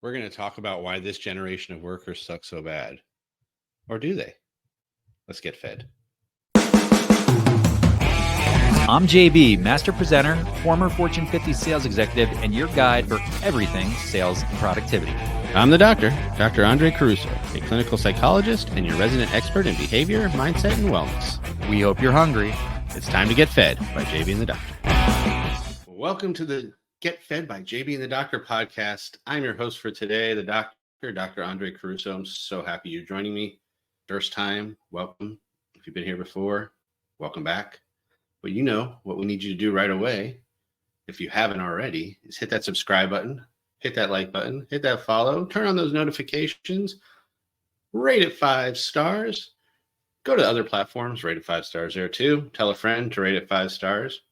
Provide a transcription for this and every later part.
We're going to talk about why this generation of workers suck so bad. Or do they? Let's get fed. I'm JB, master presenter, former Fortune 50 sales executive, and your guide for everything sales and productivity. I'm the doctor, Dr. Andre Caruso, a clinical psychologist and your resident expert in behavior, mindset, and wellness. We hope you're hungry. It's time to get fed by JB and the Doctor. Welcome to the Get Fed by JB and the Doctor podcast. I'm your host for today, the doctor, Dr. Andre Caruso. I'm so happy you're joining me. First time, welcome. If you've been here before, welcome back. But you know what we need you to do right away, if you haven't already, is hit that subscribe button, hit that like button, hit that follow, turn on those notifications, rate it 5 stars. Go to other platforms, rate it 5 stars there too. Tell a friend to rate it 5 stars.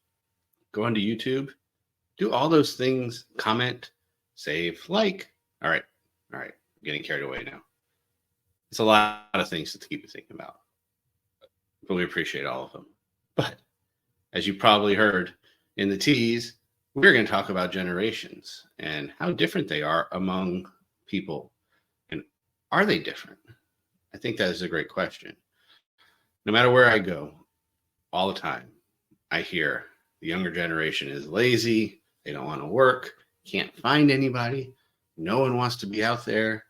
Go onto YouTube. Do all those things. Comment, save, like. All right. I'm getting carried away now. It's a lot of things to keep you thinking about. But we appreciate all of them. But as you probably heard in the tease, we're going to talk about generations and how different they are among people. And are they different? I think that is a great question. No matter where I go, all the time, I hear the younger generation is lazy. They don't want to work, can't find anybody. No one wants to be out there.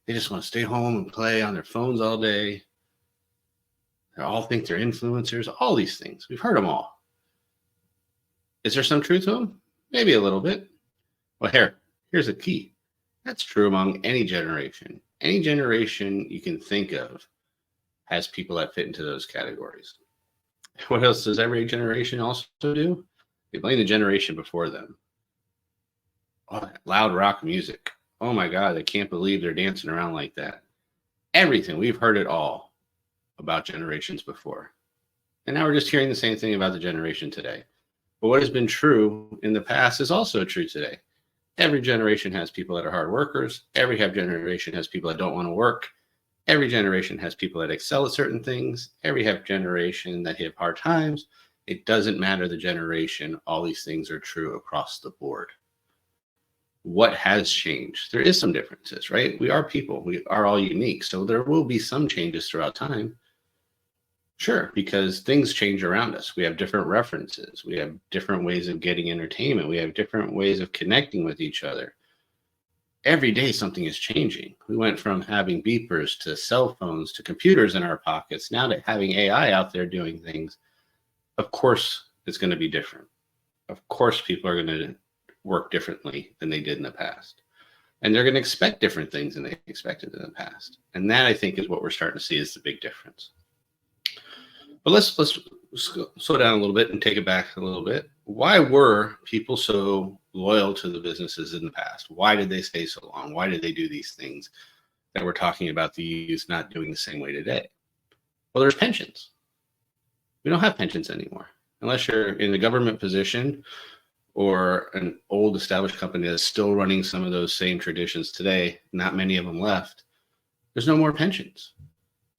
They just want to stay home and play on their phones all day. They all think they're influencers, all these things. We've heard them all. Is there some truth to them? Maybe a little bit. Well, here's a key. That's true among any generation. Any generation you can think of has people that fit into those categories. What else does every generation also do? They blame the generation before them. Oh, loud rock music. Oh my God, I can't believe they're dancing around like that. Everything. We've heard it all about generations before. And now we're just hearing the same thing about the generation today. But what has been true in the past is also true today. Every generation has people that are hard workers. Every generation has people that don't want to work. Every generation has people that excel at certain things. Every generation that have hard times. It doesn't matter the generation. All these things are true across the board. What has changed? There is some differences, right? We are people. We are all unique. So there will be some changes throughout time. Sure, because things change around us. We have different references. We have different ways of getting entertainment. We have different ways of connecting with each other. Every day something is changing. We went from having beepers to cell phones to computers in our pockets, now to having AI out there doing things. Of course, it's going to be different. Of course, people are going to work differently than they did in the past. And they're going to expect different things than they expected in the past. And that, I think, is what we're starting to see is the big difference. But let's slow down a little bit and take it back a little bit. Why were people so loyal to the businesses in the past? Why did they stay so long? Why did they do these things that we're talking about the youth not doing the same way today? Well, there's pensions. We don't have pensions anymore. Unless you're in the government position or an old established company that's still running some of those same traditions today, not many of them left, there's no more pensions.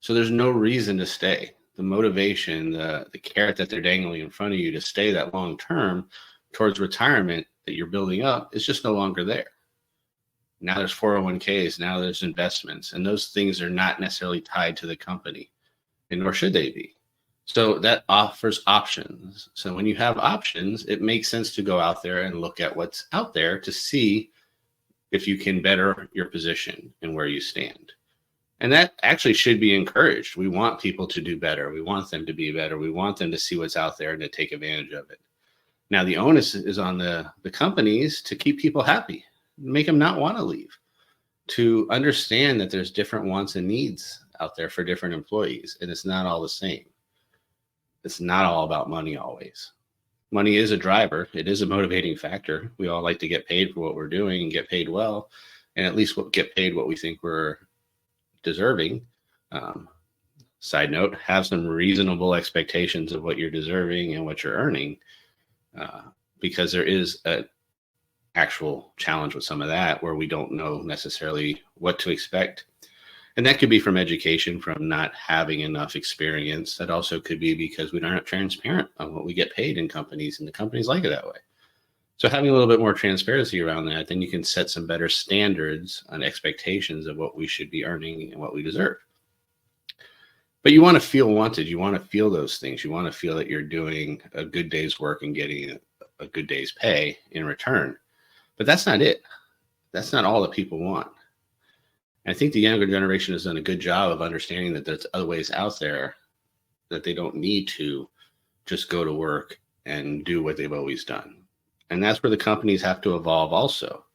So there's no reason to stay. The motivation, the carrot that they're dangling in front of you to stay that long term towards retirement that you're building up is just no longer there. Now there's 401ks, now there's investments, and those things are not necessarily tied to the company, and nor should they be. So that offers options. So when you have options, it makes sense to go out there and look at what's out there to see if you can better your position and where you stand. And that actually should be encouraged. We want people to do better. We want them to be better. We want them to see what's out there and to take advantage of it. Now, the onus is on the companies to keep people happy, make them not want to leave, to understand that there's different wants and needs out there for different employees. And it's not all the same. It's not all about money always. Money is a driver. It is a motivating factor. We all like to get paid for what we're doing and get paid well, and at least get paid what we think we're deserving. Side note, have some reasonable expectations of what you're deserving and what you're earning, because there is an actual challenge with some of that where we don't know necessarily what to expect. And that could be from education, from not having enough experience. That also could be because we aren't transparent on what we get paid in companies, and the companies like it that way. So having a little bit more transparency around that, then you can set some better standards on expectations of what we should be earning and what we deserve. But you want to feel wanted. You want to feel those things. You want to feel that you're doing a good day's work and getting a good day's pay in return. But that's not it. That's not all that people want. I think the younger generation has done a good job of understanding that there's other ways out there, that they don't need to just go to work and do what they've always done. And that's where the companies have to evolve also.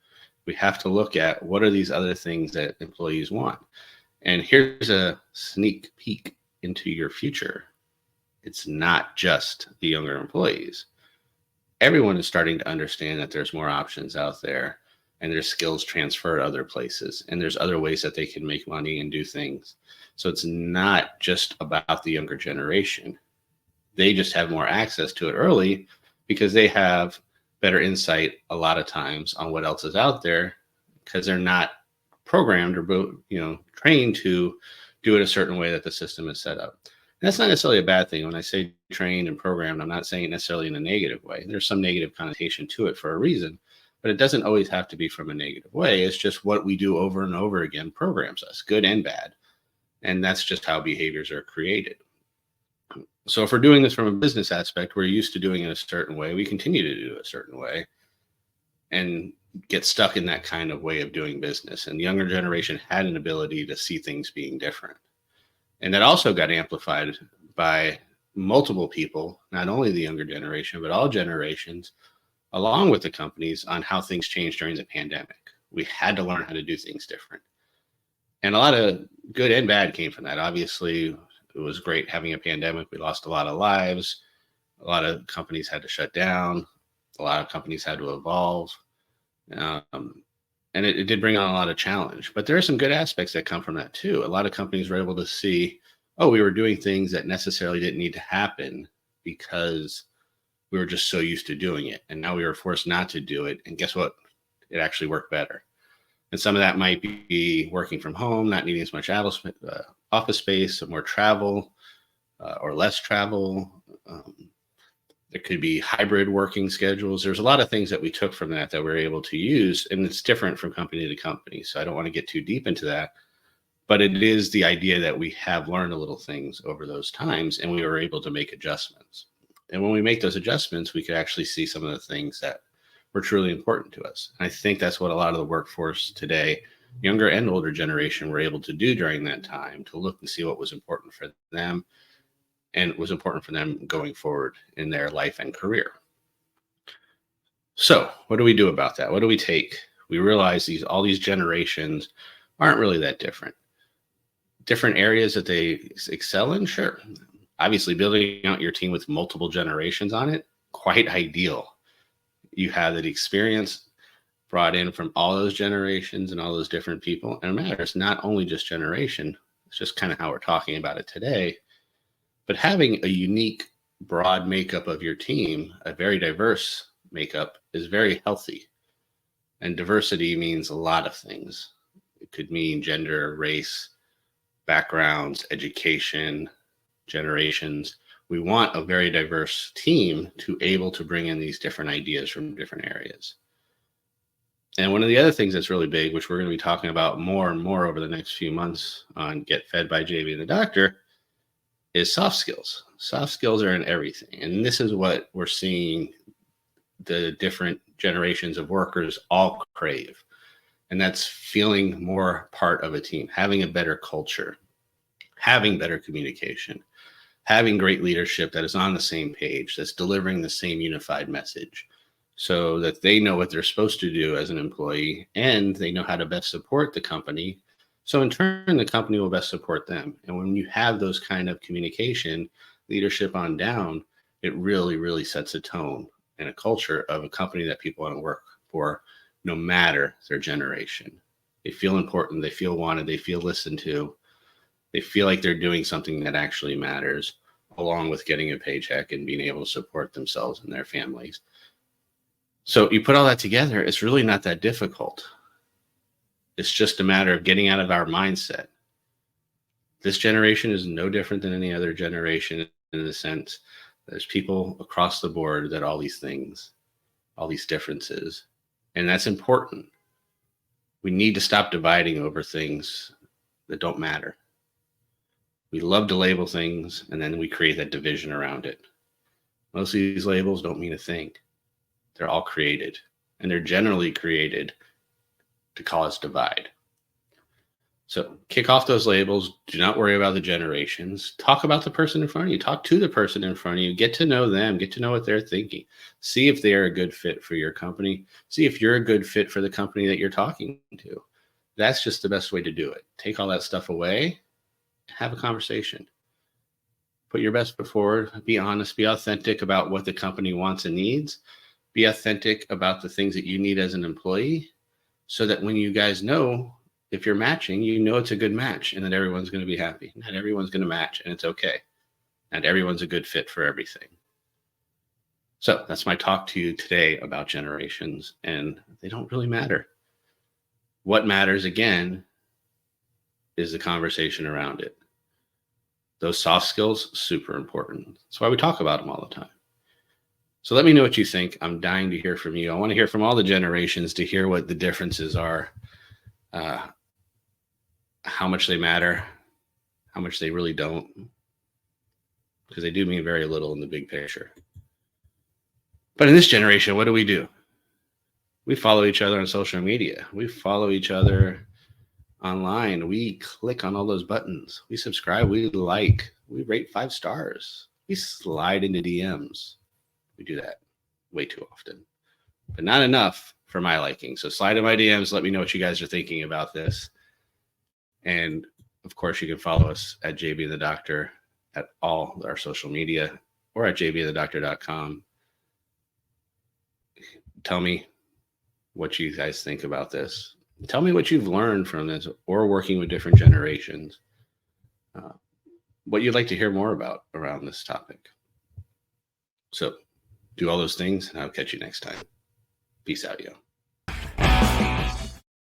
We have to look at what are these other things that employees want. And here's a sneak peek into your future. It's not just the younger employees. Everyone is starting to understand that there's more options out there, and their skills transfer other places, and there's other ways that they can make money and do things. So it's not just about the younger generation. They just have more access to it early because they have better insight a lot of times on what else is out there, because they're not programmed or trained to do it a certain way that the system is set up. And that's not necessarily a bad thing. When I say trained and programmed, I'm not saying it necessarily in a negative way. There's some negative connotation to it for a reason, but it doesn't always have to be from a negative way. It's just what we do over and over again programs us, good and bad. And that's just how behaviors are created. So if we're doing this from a business aspect, we're used to doing it a certain way. We continue to do it a certain way and get stuck in that kind of way of doing business. And the younger generation had an ability to see things being different. And that also got amplified by multiple people, not only the younger generation, but all generations, along with the companies, on how things changed during the pandemic. We had to learn how to do things different. And a lot of good and bad came from that. Obviously, it was great having a pandemic. We lost a lot of lives. A lot of companies had to shut down. A lot of companies had to evolve. And it did bring on a lot of challenge. But there are some good aspects that come from that too. A lot of companies were able to see, oh, we were doing things that necessarily didn't need to happen because we were just so used to doing it. And now we were forced not to do it. And guess what? It actually worked better. And some of that might be working from home, not needing as much office space, more travel or less travel. There could be hybrid working schedules. There's a lot of things that we took from that we're able to use, and it's different from company to company. So I don't want to get too deep into that, but it is the idea that we have learned a little things over those times, and we were able to make adjustments. And when we make those adjustments, we could actually see some of the things that were truly important to us. And I think that's what a lot of the workforce today, younger and older generation, were able to do during that time, to look and see what was important for them and was important for them going forward in their life and career. So what do we do about that? What do we take? We realize all these generations aren't really that different. Different areas that they excel in, sure. Obviously, building out your team with multiple generations on it, quite ideal. You have that experience brought in from all those generations and all those different people. And it matters not only just generation, it's just kind of how we're talking about it today, but having a unique, broad makeup of your team, a very diverse makeup, is very healthy. And diversity means a lot of things. It could mean gender, race, backgrounds, education, generations. We want a very diverse team to able to bring in these different ideas from different areas. And one of the other things that's really big, which we're going to be talking about more and more over the next few months on Get Fed by JB and the Doctor, is soft skills. Soft skills are in everything. And this is what we're seeing the different generations of workers all crave. And that's feeling more part of a team, having a better culture, having better communication, having great leadership that is on the same page, that's delivering the same unified message, so that they know what they're supposed to do as an employee and they know how to best support the company. So in turn, the company will best support them. And when you have those kind of communication, leadership on down, it really, really sets a tone and a culture of a company that people want to work for, no matter their generation. They feel important, they feel wanted, they feel listened to, they feel like they're doing something that actually matters, along with getting a paycheck and being able to support themselves and their families. So you put all that together, it's really not that difficult. It's just a matter of getting out of our mindset. This generation is no different than any other generation in the sense there's people across the board that all these things all these differences. And that's important. We need to stop dividing over things that don't matter. We love to label things, and then we create that division around it. Most of these labels don't mean a thing. They're all created, and they're generally created to cause divide. So kick off those labels. Do not worry about the generations. Talk about the person in front of you. Talk to the person in front of you. Get to know them. Get to know what they're thinking. See if they're a good fit for your company. See if you're a good fit for the company that you're talking to. That's just the best way to do it. Take all that stuff away. Have a conversation. Put your best foot forward. Be honest. Be authentic about what the company wants and needs. Be authentic about the things that you need as an employee, so that when you guys know if you're matching, you know it's a good match and that everyone's going to be happy. Not everyone's going to match, and it's okay. And everyone's a good fit for everything. So that's my talk to you today about generations, and they don't really matter. What matters, again, is the conversation around it. Those soft skills, super important. That's why we talk about them all the time. So let me know what you think. I'm dying to hear from you. I want to hear from all the generations to hear what the differences are, how much they matter, how much they really don't, because they do mean very little in the big picture. But in this generation, what do? We follow each other on social media. We follow each other online. We click on all those buttons. We subscribe. We like. We rate 5 stars. We slide into DMs. We do that way too often, but not enough for my liking. So slide in my DMs. Let me know what you guys are thinking about this. And of course, you can follow us at JB and the Doctor at all our social media, or at jbandthedoctor.com. Tell me what you guys think about this. Tell me what you've learned from this, or working with different generations. What you'd like to hear more about around this topic. So do all those things, and I'll catch you next time. Peace out, yo.